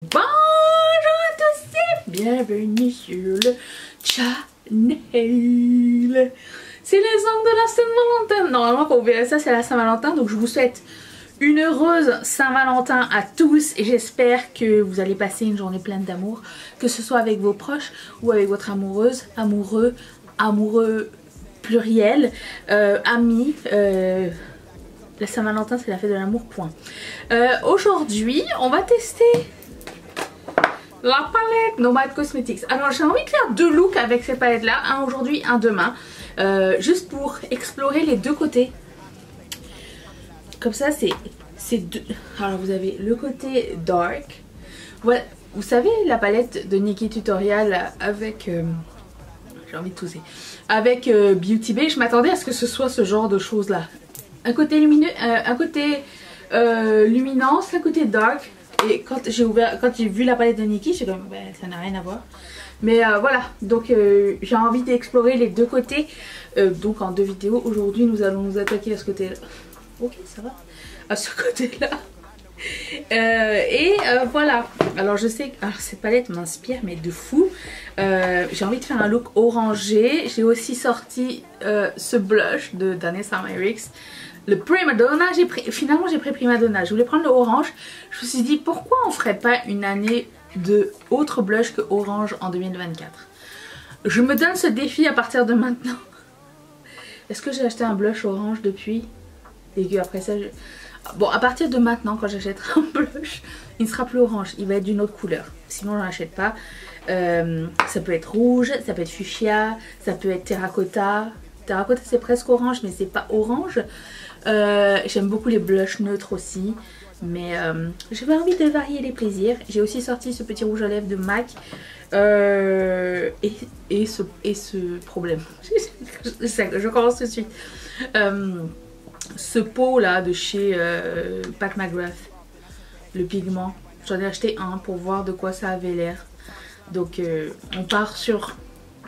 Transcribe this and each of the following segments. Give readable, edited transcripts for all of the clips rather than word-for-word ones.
Bonjour à tous et bienvenue sur le channel. C'est les ongles de la Saint-Valentin. Normalement quand vous verrez ça c'est la Saint-Valentin. Donc je vous souhaite une heureuse Saint-Valentin à tous. Et j'espère que vous allez passer une journée pleine d'amour. Que ce soit avec vos proches ou avec votre amoureuse, amoureux pluriel, amis. La Saint-Valentin c'est la fête de l'amour, point. Aujourd'hui on va tester la palette Nomad Cosmetics. Alors j'ai envie de faire deux looks avec cette palette là, un aujourd'hui, un demain, juste pour explorer les deux côtés. Comme ça c'est deux. Alors vous avez le côté dark. Voilà, vous savez la palette de Nikki Tutorial avec j'ai envie de tousser, avec Beauty Bay. Je m'attendais à ce que ce soit ce genre de choses là. Un côté lumineux, un côté luminance, un côté dark. Et quand j'ai vu la palette de Nikki, j'ai comme ben, ça n'a rien à voir. Mais voilà, donc j'ai envie d'explorer les deux côtés. Donc en deux vidéos, aujourd'hui nous allons nous attaquer à ce côté-là. Ok, ça va. À ce côté-là. Voilà. Alors je sais que cette palette m'inspire mais de fou. J'ai envie de faire un look orangé. J'ai aussi sorti ce blush de Danessa Myricks. Le Prima Donna, finalement j'ai pris Prima Donna. Je voulais prendre le orange. Je me suis dit pourquoi on ferait pas une année de autre blush que orange en 2024. Je me donne ce défi à partir de maintenant. Est-ce que j'ai acheté un blush orange depuis? Et que après ça bon, à partir de maintenant quand j'achèterai un blush, il ne sera plus orange, il va être d'une autre couleur. Sinon j'en achète pas. Ça peut être rouge, ça peut être fuchsia, ça peut être terracotta. Terracotta c'est presque orange mais c'est pas orange. J'aime beaucoup les blushs neutres aussi. Mais j'avais envie de varier les plaisirs. J'ai aussi sorti ce petit rouge à lèvres de MAC. Et ce problème. Je commence tout de suite. Ce pot là de chez Pat McGrath. Le pigment. J'en ai acheté un pour voir de quoi ça avait l'air. Donc on part sur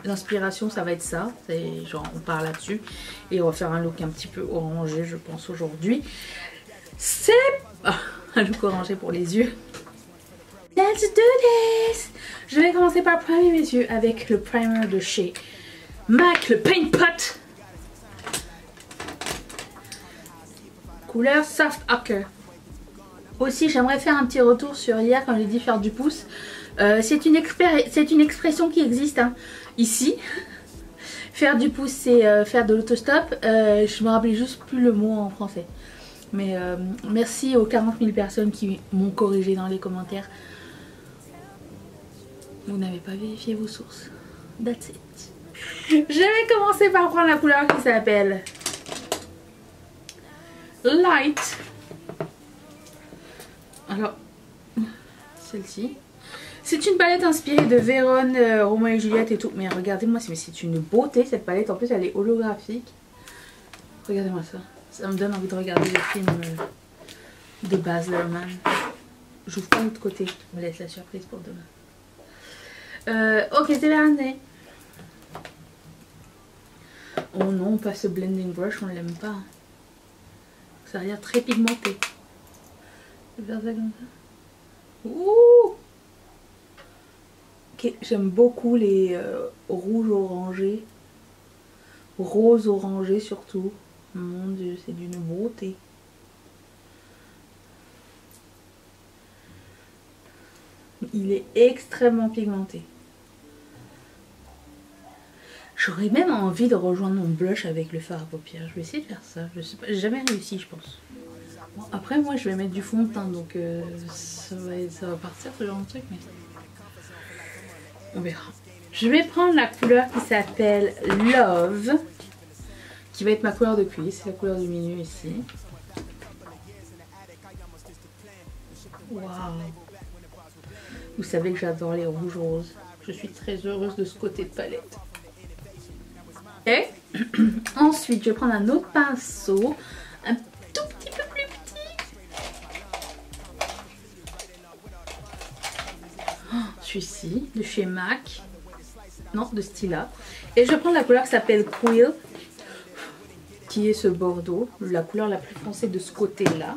l'inspiration, ça va être ça. Genre on part là-dessus. Et on va faire un look un petit peu orangé je pense aujourd'hui. C'est un look orangé pour les yeux. Let's do this! Je vais commencer par primer mes yeux avec le primer de chez MAC, le Paint Pot. Couleur Soft Ochre. Aussi j'aimerais faire un petit retour sur hier quand j'ai dit faire du pouce. C'est une expression qui existe hein, ici. Faire du pouce c'est faire de l'autostop. Je me rappelais juste plus le mot en français. Mais merci aux 40 000 personnes qui m'ont corrigé dans les commentaires. Vous n'avez pas vérifié vos sources. That's it. Je vais commencer par prendre la couleur qui s'appelle Light. Alors, celle-ci. C'est une palette inspirée de Vérone, Roméo et Juliette et tout. Mais regardez-moi, c'est une beauté cette palette. En plus, elle est holographique. Regardez-moi ça. Ça me donne envie de regarder le film de Baz Luhrmann. J'ouvre pas l'autre côté. Je me laisse la surprise pour demain. Ok, c'est dernier. Oh non, pas ce blending brush, on l'aime pas. Ça a l'air très pigmenté. Je vais faire ça comme ça. Ouh! Ok, j'aime beaucoup les rouges orangés. Rose orangé surtout. Mon dieu, c'est d'une beauté. Il est extrêmement pigmenté. J'aurais même envie de rejoindre mon blush avec le fard à paupières. Je vais essayer de faire ça. Je sais pas, j'ai jamais réussi je pense. Bon, après moi je vais mettre du fond de teint donc ça va partir ce genre de truc mais on verra. Je vais prendre la couleur qui s'appelle Love. Qui va être ma couleur de cuisse, c'est la couleur du milieu ici. Waouh! Vous savez que j'adore les rouges roses. Je suis très heureuse de ce côté de palette. Et ensuite, je vais prendre un autre pinceau, un tout petit peu plus petit. Oh, celui-ci, de chez MAC. Non, de Stila. Et je vais prendre la couleur qui s'appelle Quill. Qui est ce bordeaux, la couleur la plus foncée de ce côté là.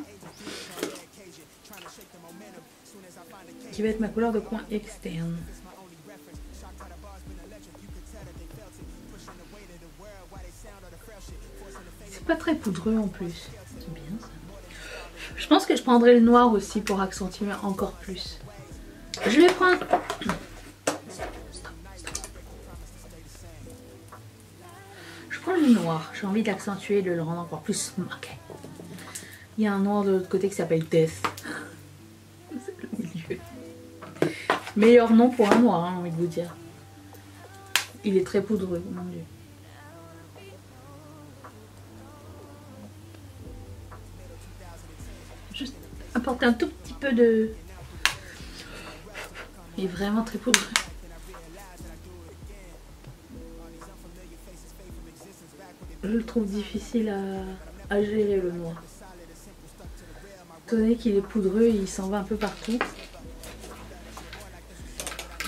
qui va être ma couleur de coin externe. C'est pas très poudreux en plus. C'est bien ça. Je pense que je prendrai le noir aussi pour accentuer encore plus. Je vais prendre... Je prends le noir. J'ai envie d'accentuer, de le rendre encore plus smokey. Il y a un noir de l'autre côté qui s'appelle Death. C'est le milieu. Meilleur nom pour un noir, hein, j'ai envie de vous dire. Il est très poudreux, mon dieu. Juste apporter un tout petit peu de... Il est vraiment très poudreux. Je le trouve difficile à gérer le noir. Étant donné qu'il est poudreux, il s'en va un peu partout.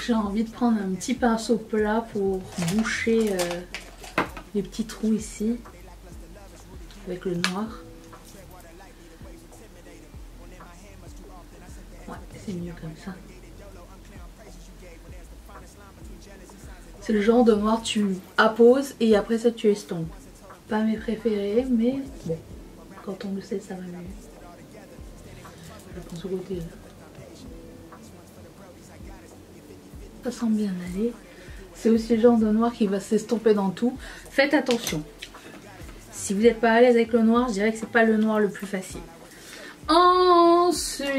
J'ai envie de prendre un petit pinceau plat pour boucher les petits trous ici avec le noir. Ouais, c'est mieux comme ça. C'est le genre de noir tu apposes et après ça tu estompes. Pas mes préférés, mais bon, quand on le sait, ça va mieux. Je pense au côté là. Ça semble bien aller. C'est aussi le genre de noir qui va s'estomper dans tout. Faites attention. Si vous n'êtes pas à l'aise avec le noir, je dirais que c'est pas le noir le plus facile. Ensuite,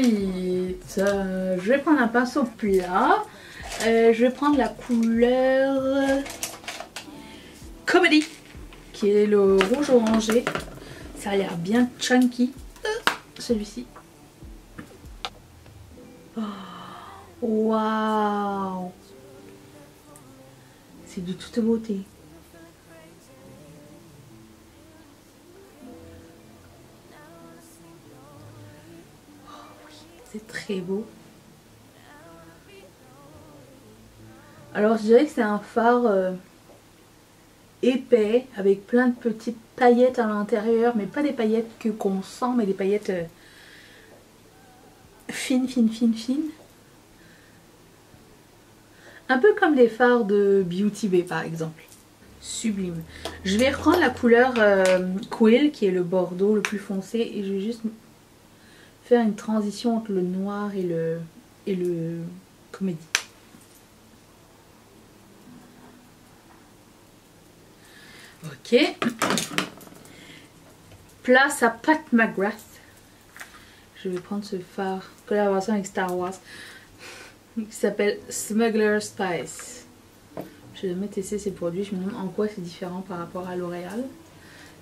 je vais prendre un pinceau plat. Je vais prendre la couleur Comedy, qui est le rouge orangé. Ça a l'air bien chunky. Celui-ci. Waouh! C'est de toute beauté. Oh oui, c'est très beau. Alors je dirais que c'est un fard épais avec plein de petites paillettes à l'intérieur, mais pas des paillettes qu'on sent, mais des paillettes fines. Un peu comme les fards de Beauty Bay par exemple. Sublime. Je vais reprendre la couleur Quill qui est le bordeaux le plus foncé et je vais juste faire une transition entre le noir et le comédie. Ok. Place à Pat McGrath. Je vais prendre ce fard, collaboration avec Star Wars, qui s'appelle Smuggler's Spice. Je vais jamais tester ces produits, je me demande en quoi c'est différent par rapport à L'Oréal.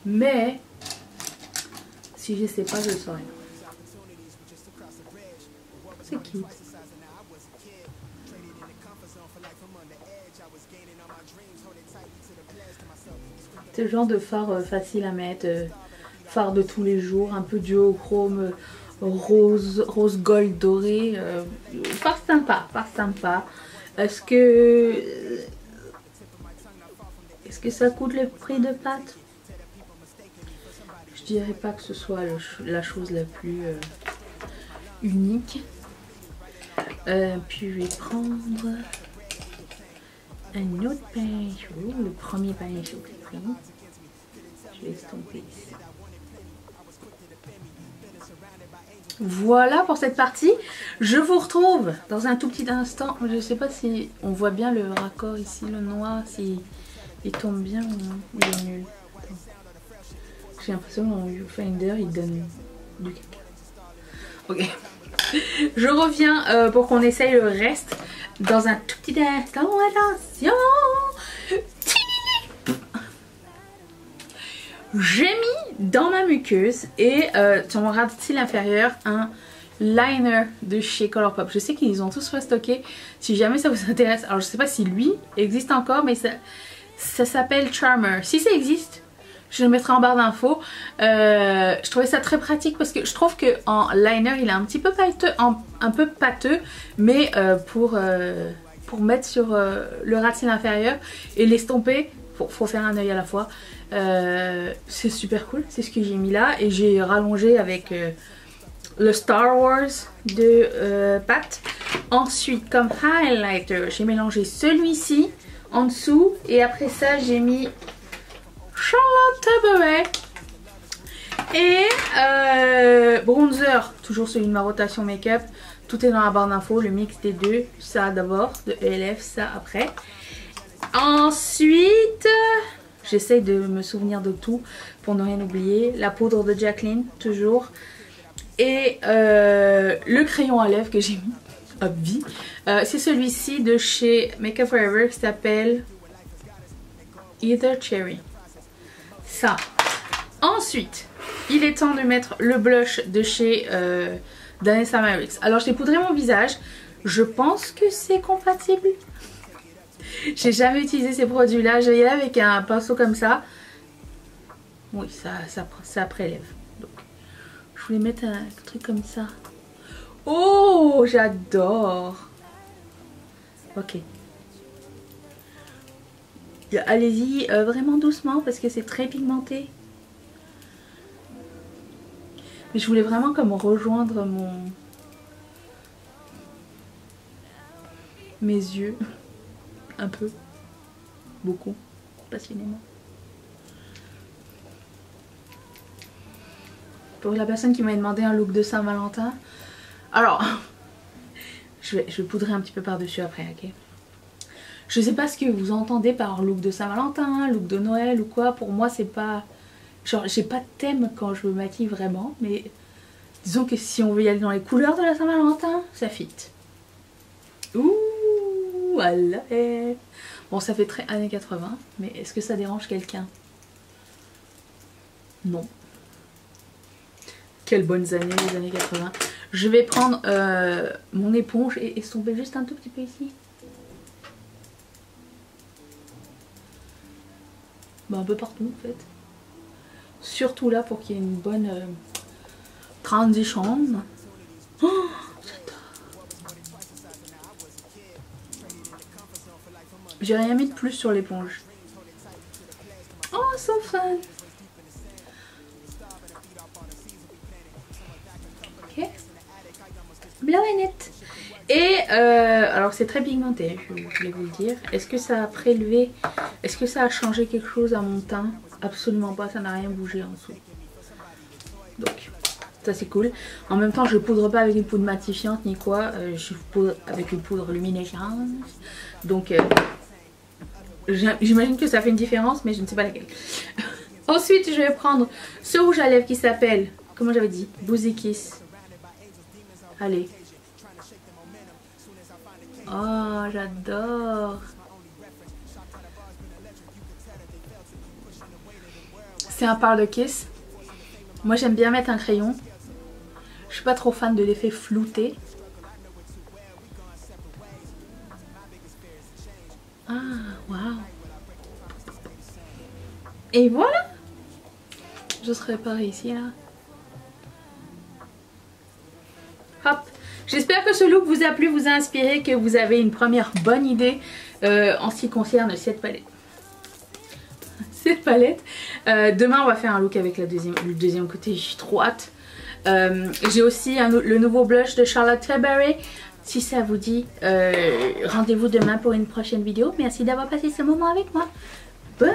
Mais, si je sais pas, je le saurai. C'est cute. C'est le genre de fard facile à mettre, fard de tous les jours, un peu duochrome, rose gold doré, fard sympa, Est-ce que ça coûte le prix de pâte? Je dirais pas que ce soit la chose la plus unique. Puis je vais prendre un autre pinceau, le premier pinceau que j'ai pris. Je vais estomper ici. Voilà pour cette partie. Je vous retrouve dans un tout petit instant. Je ne sais pas si on voit bien le raccord ici, le noir, si il tombe bien ou il est nul. J'ai l'impression que mon viewfinder il donne du caca. Ok. Je reviens pour qu'on essaye le reste dans un tout petit instant. Attention. J'ai mis dans ma muqueuse et sur mon ras de cils inférieur un liner de chez Colourpop. Je sais qu'ils ont tous restocké. Si jamais ça vous intéresse, alors je sais pas si lui existe encore, mais ça s'appelle Charmer. Si ça existe, je le mettrai en barre d'infos. Je trouvais ça très pratique parce que je trouve que en liner il est un petit peu pâteux, mais pour mettre sur le ras de cils inférieur et l'estomper, faut faire un œil à la fois. C'est super cool, c'est ce que j'ai mis là et j'ai rallongé avec le Star Wars de Pat. Ensuite, comme highlighter, j'ai mélangé celui-ci en dessous. Et après ça, j'ai mis Charlotte Tilbury. Et bronzer, toujours celui de ma rotation make-up. Tout est dans la barre d'infos, le mix des deux. Ça d'abord, de ELF, ça après. Ensuite, j'essaye de me souvenir de tout pour ne rien oublier. La poudre de Jacqueline, toujours. Et le crayon à lèvres que j'ai mis, à vie. C'est celui-ci de chez Makeup Forever qui s'appelle Either Cherry. Ça. Ensuite, il est temps de mettre le blush de chez Danessa Myricks. Alors j'ai poudré mon visage. Je pense que c'est compatible. J'ai jamais utilisé ces produits là. Je vais y aller avec un pinceau comme ça. Oui, ça prélève. Donc, je voulais mettre un truc comme ça. Oh, j'adore. Ok. Allez-y vraiment doucement parce que c'est très pigmenté. Mais je voulais vraiment comme rejoindre mes yeux. Un peu. Beaucoup. Passionnément. Pour la personne qui m'a demandé un look de Saint-Valentin. Alors, je vais poudrer un petit peu par-dessus après, ok? Je sais pas ce que vous entendez par look de Saint-Valentin, look de Noël ou quoi. Pour moi, c'est pas... Genre, j'ai pas de thème quand je me maquille vraiment. Mais disons que si on veut y aller dans les couleurs de la Saint-Valentin, ça fit. Ouh, voilà. Bon, ça fait très années 80. Mais est-ce que ça dérange quelqu'un? Non. Quelles bonnes années, les années 80. Je vais prendre mon éponge et estomper juste un tout petit peu ici. Bah, un peu partout en fait. Surtout là pour qu'il y ait une bonne transition. Oh, j'adore. J'ai rien mis de plus sur l'éponge. Oh, so fun. Ok. Bien net. Et alors c'est très pigmenté, je voulais vous le dire. Est-ce que ça a prélevé, est-ce que ça a changé quelque chose à mon teint? Absolument pas, ça n'a rien bougé en dessous. Donc ça c'est cool. En même temps je poudre pas avec une poudre matifiante ni quoi, je poudre avec une poudre luminescente. Donc j'imagine que ça fait une différence mais je ne sais pas laquelle. Ensuite je vais prendre ce rouge à lèvres qui s'appelle, comment j'avais dit, Boozy Kiss. Allez. Oh, j'adore. C'est un Parle de Kiss. Moi j'aime bien mettre un crayon. Je suis pas trop fan de l'effet flouté. Ah, waouh. Et voilà. Je serai par ici là. Hop. J'espère que ce look vous a plu, vous a inspiré, que vous avez une première bonne idée en ce qui concerne cette palette. Demain on va faire un look avec le deuxième côté, j'ai trop hâte. J'ai aussi le nouveau blush de Charlotte Tilbury. Si ça vous dit, rendez-vous demain pour une prochaine vidéo. Merci d'avoir passé ce moment avec moi. Bye.